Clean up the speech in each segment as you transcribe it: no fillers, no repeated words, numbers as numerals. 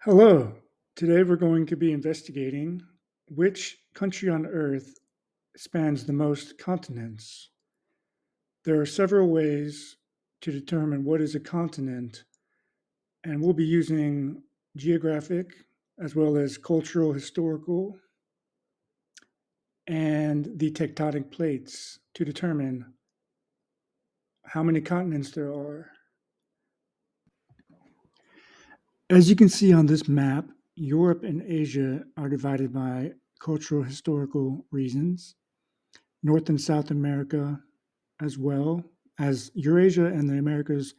Hello. Today we're going to be investigating which country on Earth spans the most continents. There are several ways to determine what is a continent, and we'll be using geographic as well as cultural, historical, and the tectonic plates to determine how many continents there are. As you can see on this map, Europe and Asia are divided by cultural historical reasons. North and South America, as well as Eurasia and the Americas,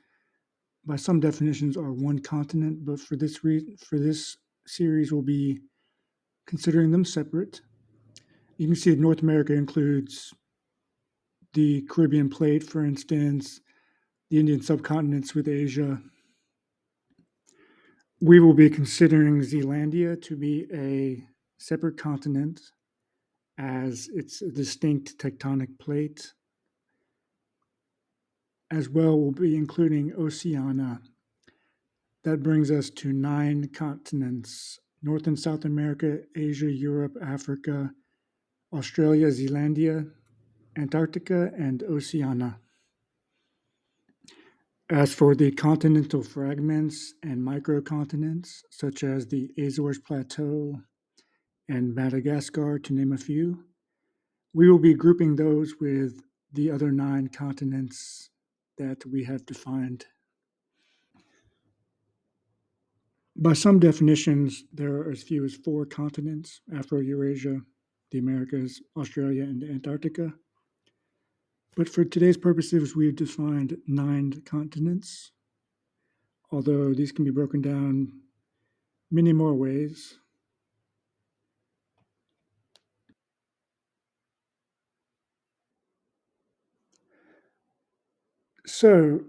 by some definitions, are one continent. But for this series, we'll be considering them separate. You can see that North America includes the Caribbean plate, for instance, the Indian subcontinents with Asia. We will be considering Zealandia to be a separate continent as it's a distinct tectonic plate. As well, we'll be including Oceania. That brings us to 9 continents: North and South America, Asia, Europe, Africa, Australia, Zealandia, Antarctica, and Oceania. As for the continental fragments and microcontinents, such as the Azores Plateau and Madagascar, to name a few, we will be grouping those with the other 9 continents that we have defined. By some definitions, there are as few as 4 continents: Afro-Eurasia, the Americas, Australia, and Antarctica. But for today's purposes, we've defined 9 continents, although these can be broken down many more ways. So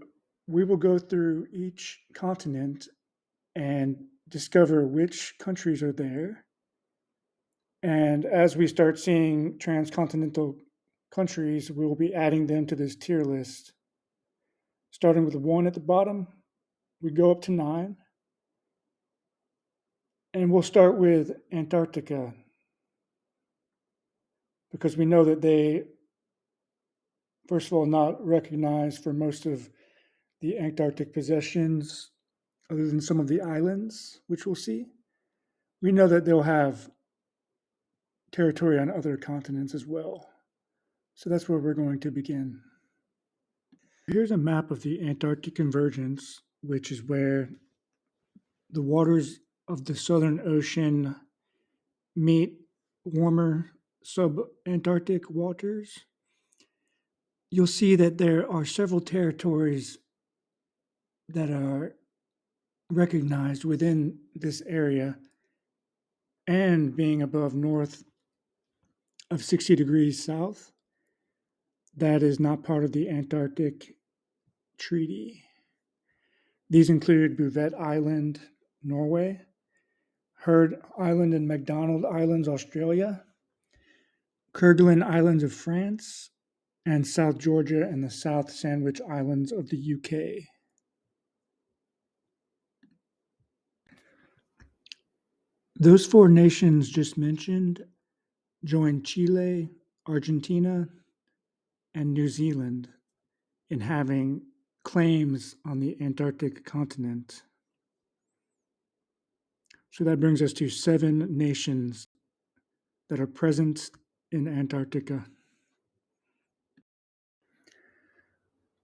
we will go through each continent and discover which countries are there. And as we start seeing transcontinental countries, we will be adding them to this tier list. Starting with 1 at the bottom, we go up to 9. And we'll start with Antarctica because we know that they, first of all, not recognized for most of the Antarctic possessions, other than some of the islands, which we'll see. We know that they'll have territory on other continents as well. So that's where we're going to begin. Here's a map of the Antarctic convergence, which is where the waters of the Southern Ocean meet warmer sub-Antarctic waters. You'll see that there are several territories that are recognized within this area, and being above north of 60 degrees south, that is not part of the Antarctic Treaty. These include Bouvet Island, Norway, Heard Island and McDonald Islands, Australia, Kerguelen Islands of France, and South Georgia and the South Sandwich Islands of the UK. Those 4 nations just mentioned join Chile, Argentina, and New Zealand in having claims on the Antarctic continent. So that brings us to 7 nations that are present in Antarctica.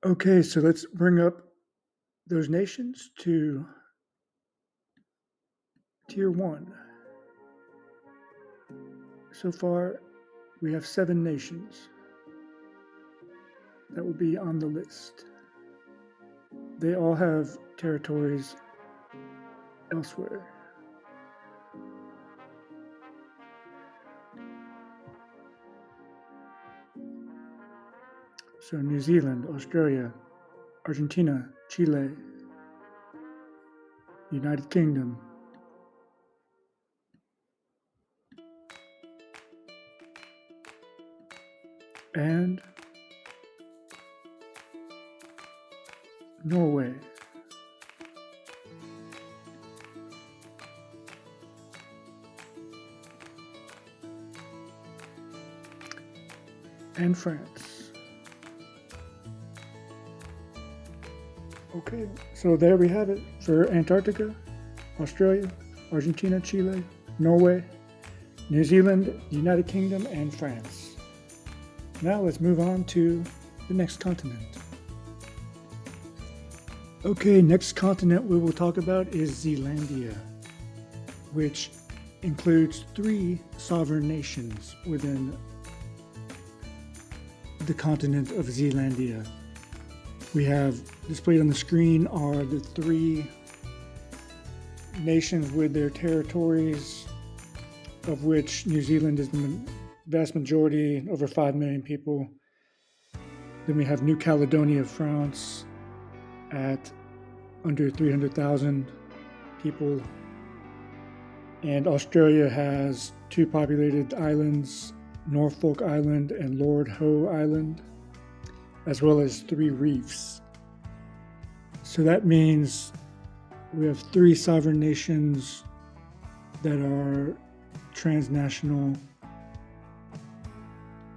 Okay, so let's bring up those nations to Tier 1. So far, we have 7 nations that will be on the list. They all have territories elsewhere. So New Zealand, Australia, Argentina, Chile, United Kingdom, and Norway. and France. Okay, so there we have it for Antarctica, Australia, Argentina, Chile, Norway, New Zealand, United Kingdom, and France. Now let's move on to the next continent. Okay, next continent we will talk about is Zealandia, which includes 3 sovereign nations within the continent of Zealandia. We have displayed on the screen are the 3 nations with their territories, of which New Zealand is the vast majority, over 5 million people. Then we have New Caledonia, France, at under 300,000 people. And Australia has 2 populated islands, Norfolk Island and Lord Howe Island, as well as 3 reefs. So that means we have 3 sovereign nations that are transnational,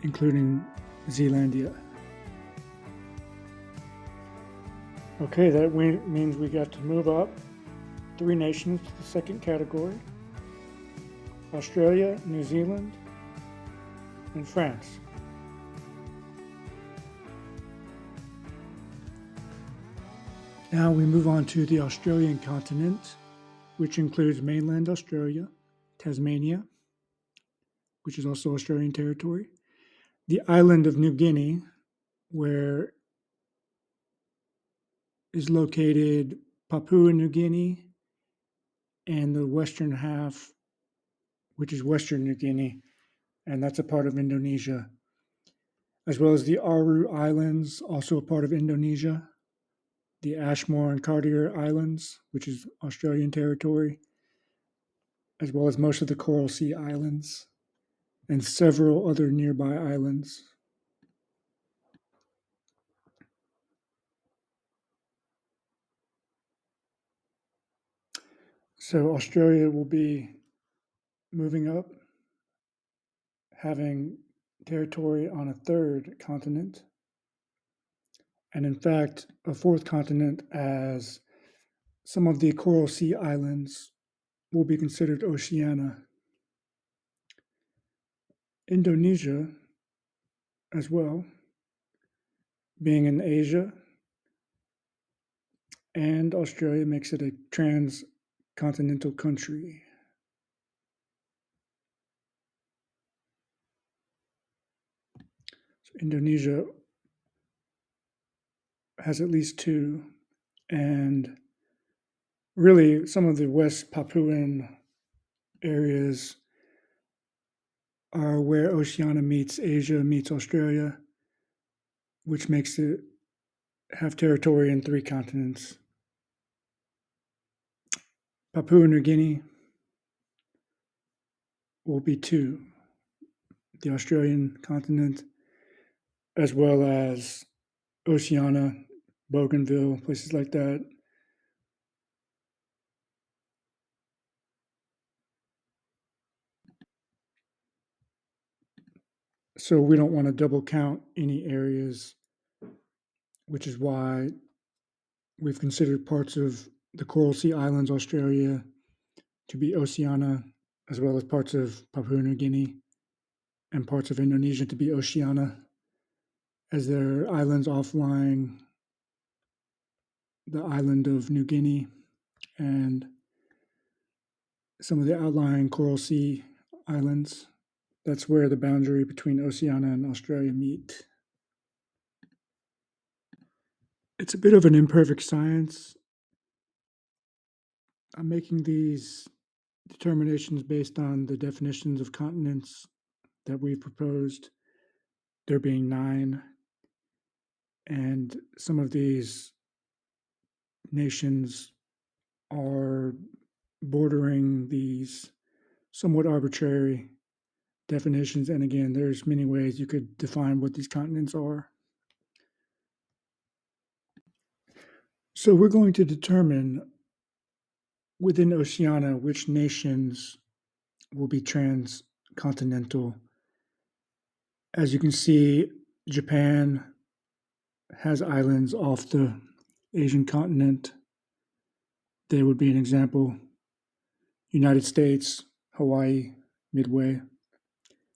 including Zealandia. Okay, that means we got to move up 3 nations to the second category: Australia, New Zealand, and France. Now we move on to the Australian continent, which includes mainland Australia, Tasmania, which is also Australian territory, the island of New Guinea, where is located Papua New Guinea, and the western half, which is Western New Guinea, and that's a part of Indonesia, as well as the Aru Islands, also a part of Indonesia, the Ashmore and Cartier Islands, which is Australian territory, as well as most of the Coral Sea Islands, and several other nearby islands. So Australia will be moving up, having territory on a 3rd continent, and in fact, a 4th continent, as some of the Coral Sea Islands will be considered Oceania. Indonesia, as well, being in Asia, and Australia makes it a transcontinental country. So Indonesia has at least 2, and really some of the West Papuan areas are where Oceania meets Asia, meets Australia, which makes it have territory in 3 continents. Papua New Guinea will be 2, the Australian continent, as well as Oceania, Bougainville, places like that. So we don't want to double count any areas, which is why we've considered parts of the Coral Sea Islands, Australia, to be Oceania, as well as parts of Papua New Guinea and parts of Indonesia to be Oceania, as there are islands offlying the island of New Guinea and some of the outlying Coral Sea Islands. That's where the boundary between Oceania and Australia meet. It's a bit of an imperfect science. I'm making these determinations based on the definitions of continents that we've proposed, there being 9. And some of these nations are bordering these somewhat arbitrary definitions. And again, there's many ways you could define what these continents are. So we're going to determine within Oceania which nations will be transcontinental As you can see, Japan has islands off the Asian continent. They would be an example. United States, Hawaii, Midway,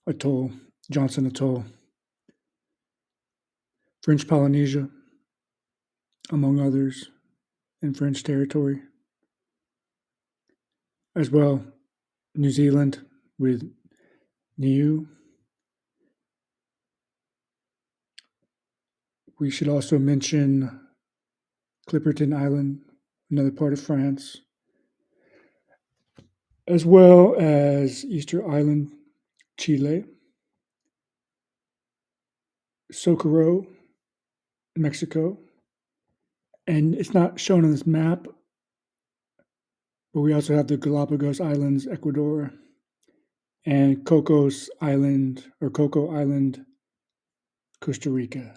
Atoll, Johnson Atoll, French Polynesia, among others, in French territory. As well, New Zealand with Niue. We should also mention Clipperton Island, another part of France, as well as Easter Island, Chile, Socorro, Mexico. And it's not shown on this map, but we also have the Galapagos Islands, Ecuador, and Cocos Island or Coco Island, Costa Rica.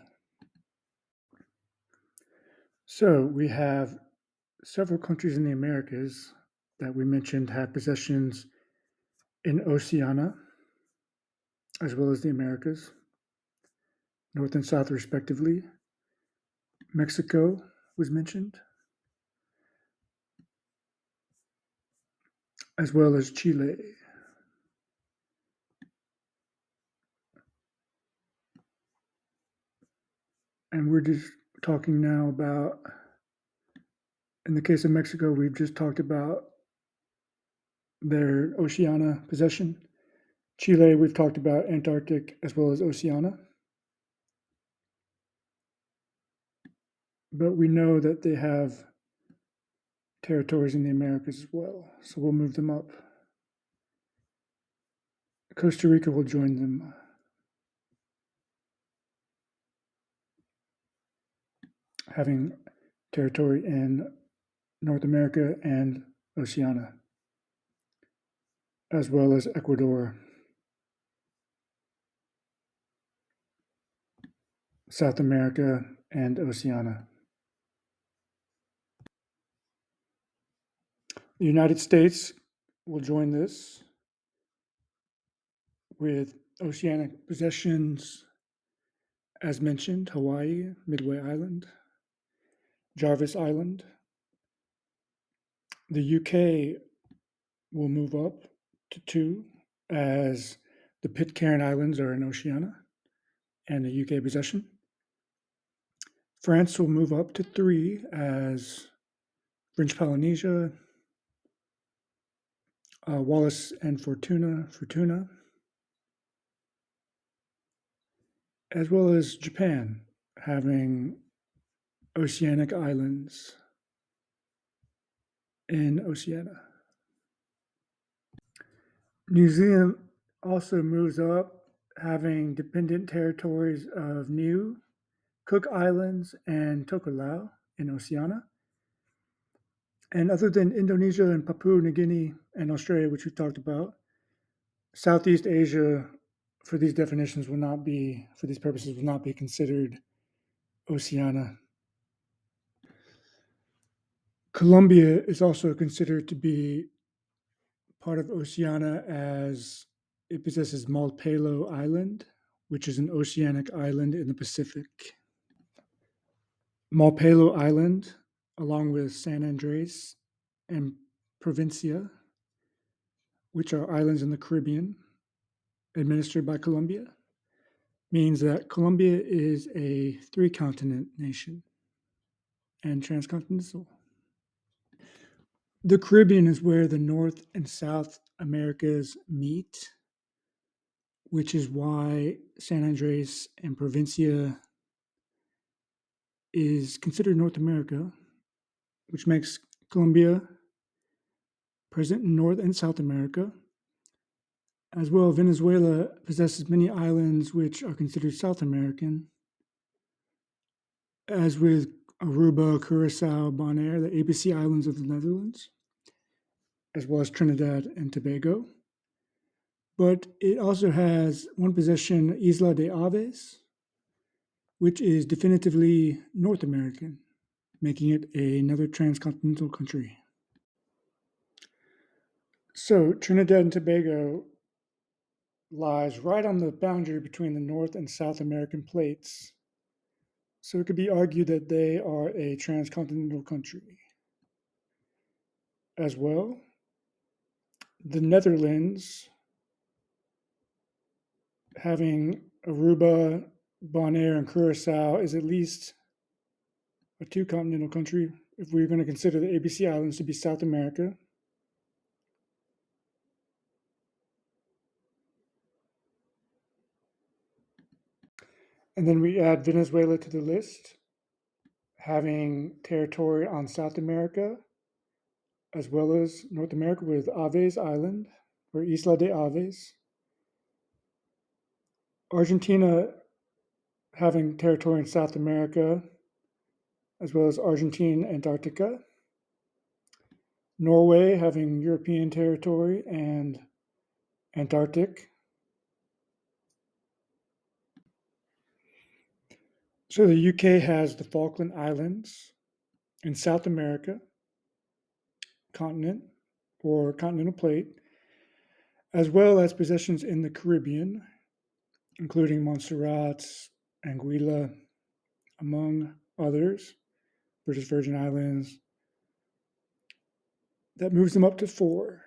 So we have several countries in the Americas that we mentioned have possessions in Oceania, as well as the Americas, North and South respectively. Mexico was mentioned, as well as Chile. And we're just talking now about, in the case of Mexico, we've just talked about their Oceania possession. Chile, we've talked about Antarctic as well as Oceania. But we know that they have territories in the Americas as well, so we'll move them up. Costa Rica will join them. Having territory in North America and Oceania, as well as Ecuador, South America, and Oceania. The United States will join this with oceanic possessions, as mentioned, Hawaii, Midway Island, Jarvis Island. The UK will move up to 2, as the Pitcairn Islands are in Oceania and a UK possession. France will move up to 3, as French Polynesia, Wallis and Fortuna, as well as Japan, having oceanic islands in Oceania. New Zealand also moves up, having dependent territories of Niue, Cook Islands, and Tokelau in Oceania. And other than Indonesia and Papua New Guinea and Australia, which we talked about, Southeast Asia, for these definitions, will not be, for these purposes, will not be considered Oceania. Colombia is also considered to be part of Oceania, as it possesses Malpelo Island, which is an oceanic island in the Pacific. Malpelo Island, along with San Andres and Provincia, which are islands in the Caribbean, administered by Colombia, means that Colombia is a 3-continent nation and transcontinental. The Caribbean is where the North and South Americas meet, which is why San Andres and Provincia is considered North America, which makes Colombia present in North and South America. As well, Venezuela possesses many islands which are considered South American, as with Aruba, Curacao, Bonaire, the ABC Islands of the Netherlands, as well as Trinidad and Tobago. But it also has one possession, Isla de Aves, which is definitively North American, making it another transcontinental country. So Trinidad and Tobago, lies right on the boundary between the North and South American plates, so it could be argued that they are a transcontinental country. As well, the Netherlands, having Aruba, Bonaire, and Curacao, is at least a two continental country if we're going to consider the ABC Islands to be South America. And then we add Venezuela to the list, having territory on South America as well as North America with Aves Island, or Isla de Aves. Argentina having territory in South America as well as Argentine Antarctica. Norway having European territory and Antarctic. So the UK has the Falkland Islands in South America, continent or continental plate, as well as possessions in the Caribbean, including Montserrat, Anguilla, among others, British Virgin Islands. That moves them up to 4.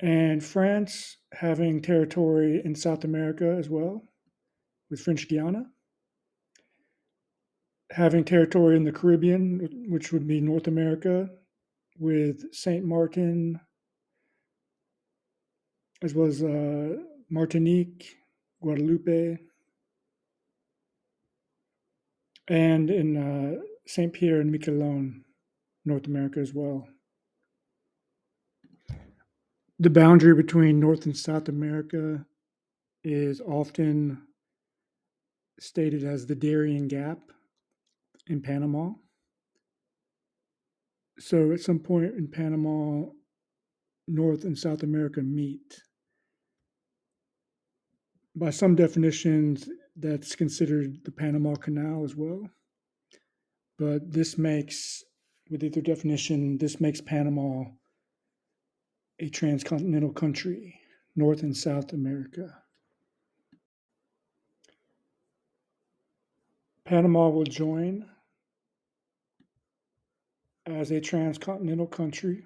And France having territory in South America as well, with French Guiana. Having territory in the Caribbean, which would be North America, with Saint Martin, as well as Martinique, Guadeloupe, and in Saint Pierre and Miquelon, North America as well. The boundary between North and South America is often stated as the Darien Gap in Panama. So at some point in Panama, North and South America meet. By some definitions, that's considered the Panama Canal as well. But this makes, with either definition, this makes Panama a transcontinental country, North and South America. Panama will join as a transcontinental country,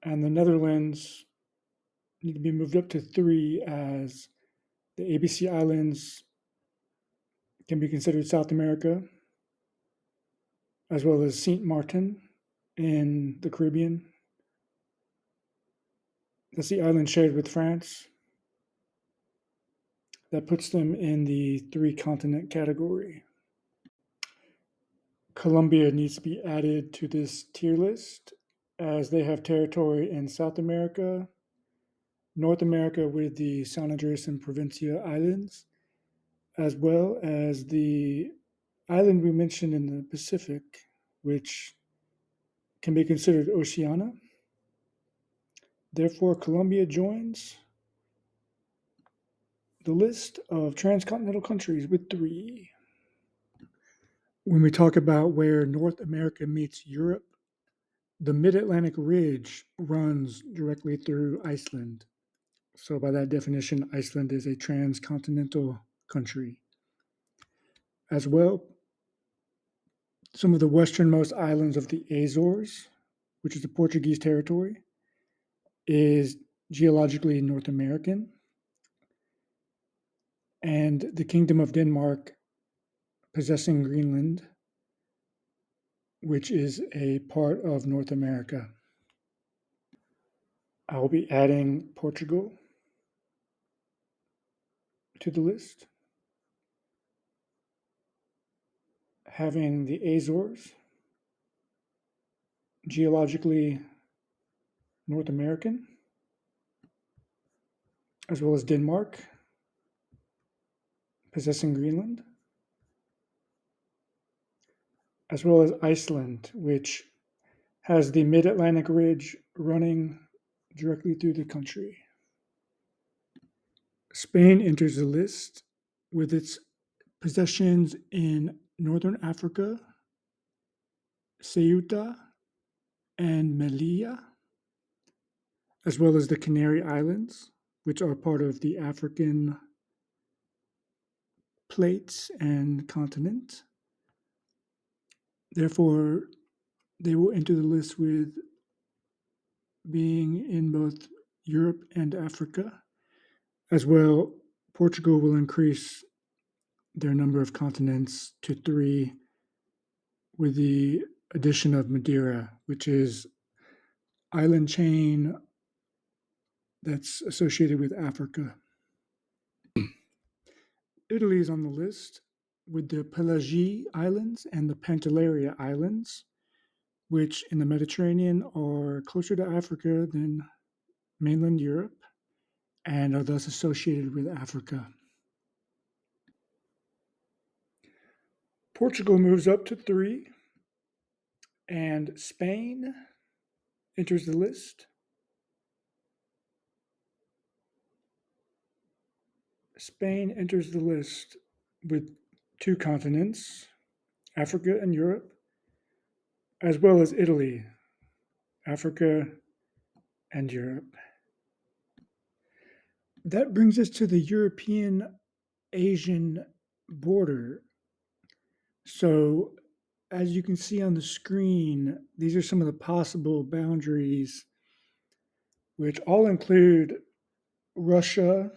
and the Netherlands need to be moved up to 3 as the ABC Islands can be considered South America, as well as Saint Martin in the Caribbean. That's the island shared with France. That puts them in the 3 continent category. Colombia needs to be added to this tier list as they have territory in South America, North America with the San Andres and Provincia Islands, as well as the island we mentioned in the Pacific, which can be considered Oceania. Therefore, Colombia joins the list of transcontinental countries with 3. When we talk about where North America meets Europe, the Mid-Atlantic Ridge runs directly through Iceland. So by that definition, Iceland is a transcontinental country. As well, some of the westernmost islands of the Azores, which is the Portuguese territory, is geologically North American. And the Kingdom of Denmark possessing Greenland, which is a part of North America. I will be adding Portugal to the list, having the Azores, geologically North American, as well as Denmark, possessing Greenland, as well as Iceland, which has the Mid-Atlantic Ridge running directly through the country. Spain enters the list with its possessions in northern Africa, Ceuta, and Melilla, as well as the Canary Islands, which are part of the African plate and continent. Therefore, they will enter the list with being in both Europe and Africa. As well, Portugal will increase their number of continents to three with the addition of Madeira, which is island chain that's associated with Africa. Italy is on the list with the Pelagie Islands and the Pantelleria Islands, which in the Mediterranean are closer to Africa than mainland Europe and are thus associated with Africa. Portugal moves up to three, and Spain enters the list. Spain enters the list with two continents, Africa and Europe, as well as Italy, Africa and Europe. That brings us to the European Asian border. So, as you can see on the screen, these are some of the possible boundaries, which all include Russia,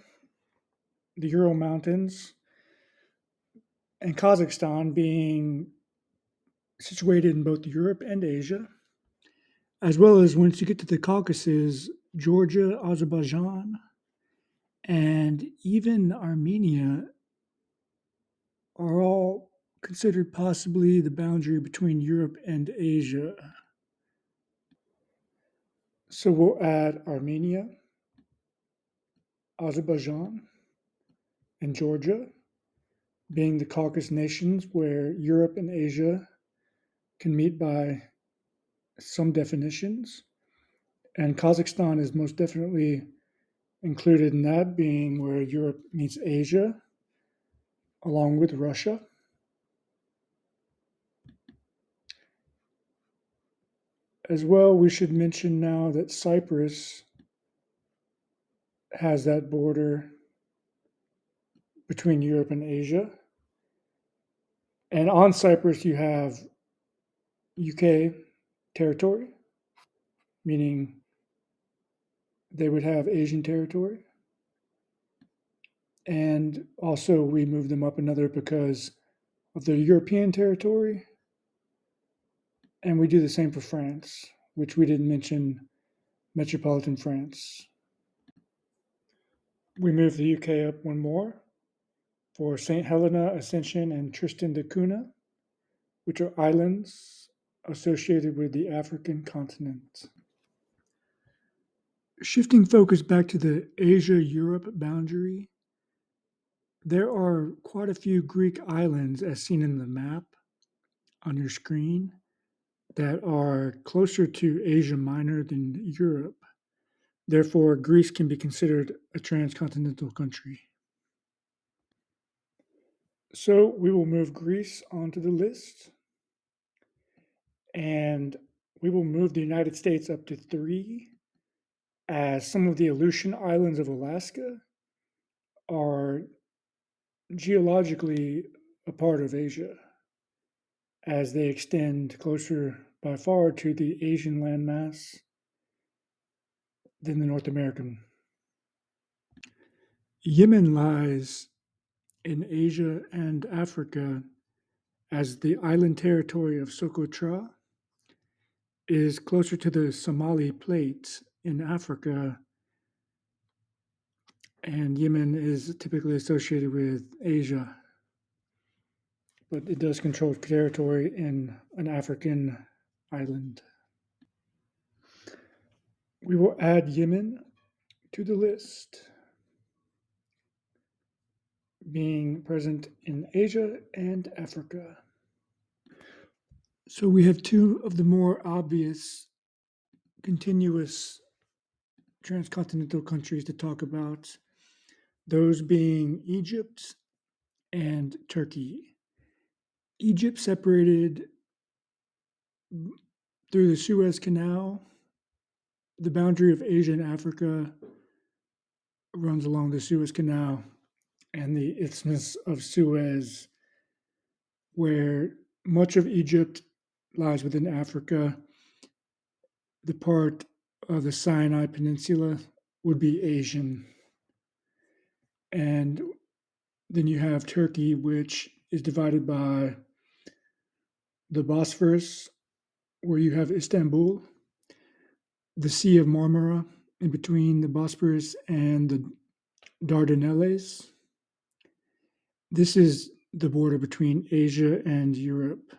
the Ural Mountains, and Kazakhstan being situated in both Europe and Asia, as well as once you get to the Caucasus, Georgia, Azerbaijan, and even Armenia are all considered possibly the boundary between Europe and Asia. So we'll add Armenia, Azerbaijan, and Georgia, being the Caucasus nations where Europe and Asia can meet by some definitions. And Kazakhstan is most definitely included in that, being where Europe meets Asia, along with Russia. As well, we should mention now that Cyprus has that border between Europe and Asia. And on Cyprus, you have UK territory, meaning they would have Asian territory. And also, we moved them up another because of their European territory. And we do the same for France, which we didn't mention metropolitan France. We moved the UK up one more for St. Helena, Ascension, and Tristan da Cunha, which are islands associated with the African continent. Shifting focus back to the Asia Europe boundary, there are quite a few Greek islands, as seen in the map on your screen, that are closer to Asia Minor than Europe. Therefore, Greece can be considered a transcontinental country. So we will move Greece onto the list, and we will move the United States up to three, as some of the Aleutian Islands of Alaska are geologically a part of Asia, as they extend closer by far to the Asian landmass than the North American. Yemen lies in Asia and Africa, as the island territory of Socotra is closer to the Somali plate in Africa, and Yemen is typically associated with Asia, but it does control territory in an African island. We will add Yemen to the list, being present in Asia and Africa. So we have two of the more obvious continuous transcontinental countries to talk about, those being Egypt and Turkey. Egypt separated through the Suez Canal The boundary of Asia and Africa runs along the Suez Canal and the Isthmus of Suez, where much of Egypt lies within Africa. The part of the Sinai Peninsula would be Asian. And then you have Turkey, which is divided by the Bosphorus, where you have Istanbul, the Sea of Marmara in between the Bosporus and the Dardanelles. This is the border between Asia and Europe.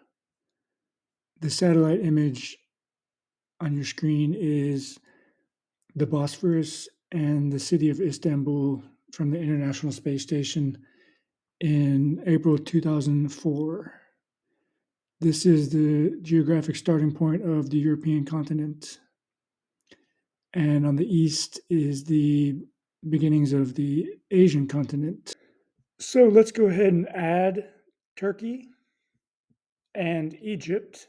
The satellite image on your screen is the Bosphorus and the city of Istanbul from the International Space Station in April 2004. This is the geographic starting point of the European continent. And on the east is the beginnings of the Asian continent. So let's go ahead and add Turkey and Egypt.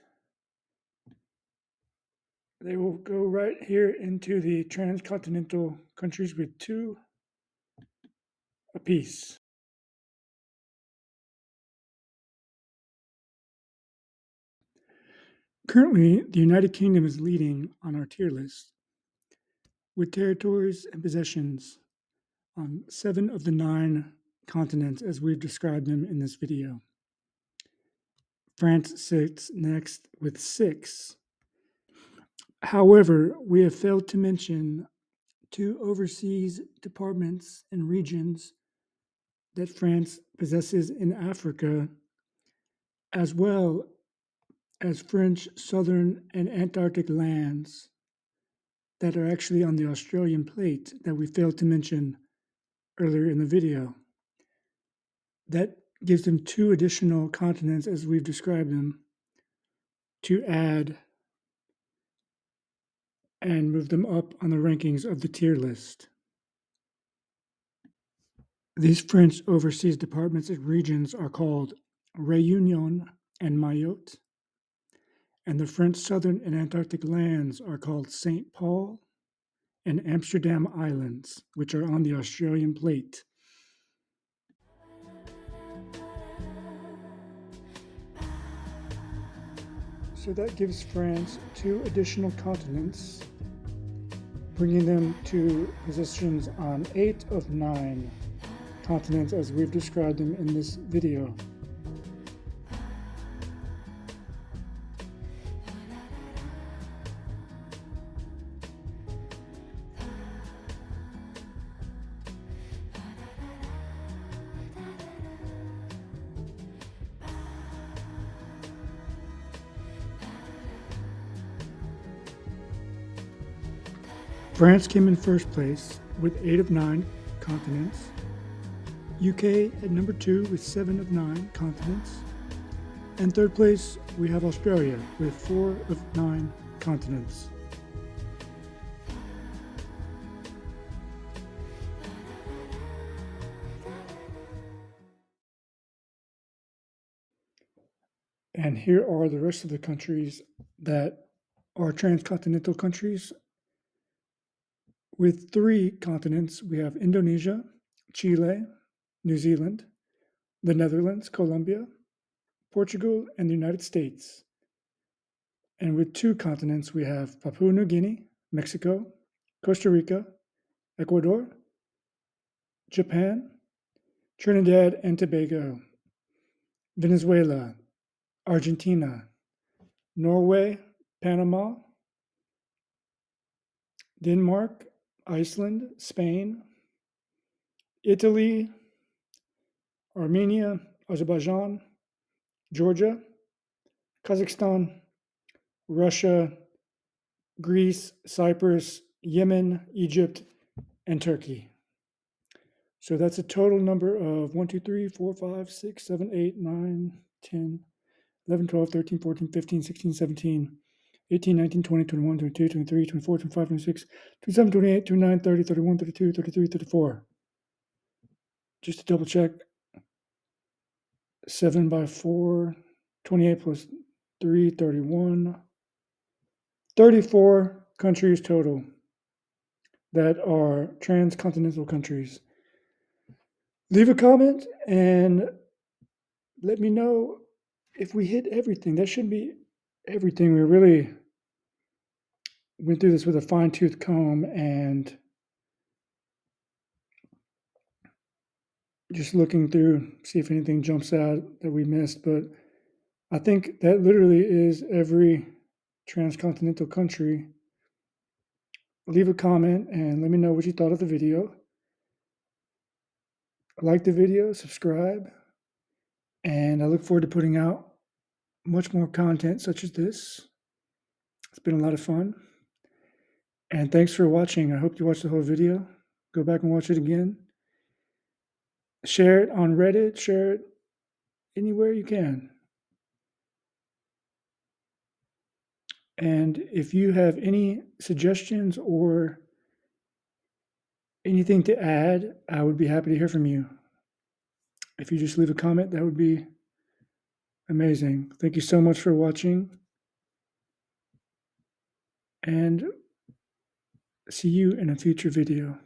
They will go right here into the transcontinental countries with 2 apiece. Currently, the United Kingdom is leading on our tier list with territories and possessions on 7 of the 9 continents as we've described them in this video. France sits next with 6. However, we have failed to mention 2 overseas departments and regions that France possesses in Africa, as well as French southern and Antarctic lands that are actually on the Australian plate that we failed to mention earlier in the video. That gives them 2 additional continents as we've described them to add and move them up on the rankings of the tier list. These French overseas departments and regions are called Réunion and Mayotte, and the French southern and Antarctic lands are called St. Paul and Amsterdam Islands, which are on the Australian plate. So that gives France 2 additional continents, bringing them to positions on 8 of 9 continents as we've described them in this video. France came in first place with 8 of 9 continents. UK at number 2 with 7 of 9 continents. And third place, we have Australia with 4 of 9 continents. And here are the rest of the countries that are transcontinental countries. With 3 continents, we have Indonesia, Chile, New Zealand, the Netherlands, Colombia, Portugal, and the United States. And with 2 continents, we have Papua New Guinea, Mexico, Costa Rica, Ecuador, Japan, Trinidad and Tobago, Venezuela, Argentina, Norway, Panama, Denmark, Iceland, Spain, Italy, Armenia, Azerbaijan, Georgia, Kazakhstan, Russia, Greece, Cyprus, Yemen, Egypt, and Turkey. So that's a total number of 1, 2, 3, 4, 5, 6, 7, 8, 9, 10, 11, 12, 13, 14, 15, 16, 17, 18, 19, 20, 21, 22, 23, 24, 25, 26, 27, 28, 29, 30, 31, 32, 33, 34. Just to double check, 7 by 4, 28 plus 3, 31, 34 countries total. that are transcontinental countries. Leave a comment and let me know if we hit everything. That should be everything. We really went through this with a fine tooth comb and just looking through, see if anything jumps out that we missed. But I think that literally is every transcontinental country. Leave a comment and let me know what you thought of the video. Like the video, subscribe, and I look forward to putting out much more content such as this. It's been a lot of fun. And thanks for watching. I hope you watched the whole video. Go back and watch it again. Share it on Reddit, share it anywhere you can. And if you have any suggestions or anything to add, I would be happy to hear from you. If you just leave a comment, that would be amazing. Thank you so much for watching. And see you in a future video.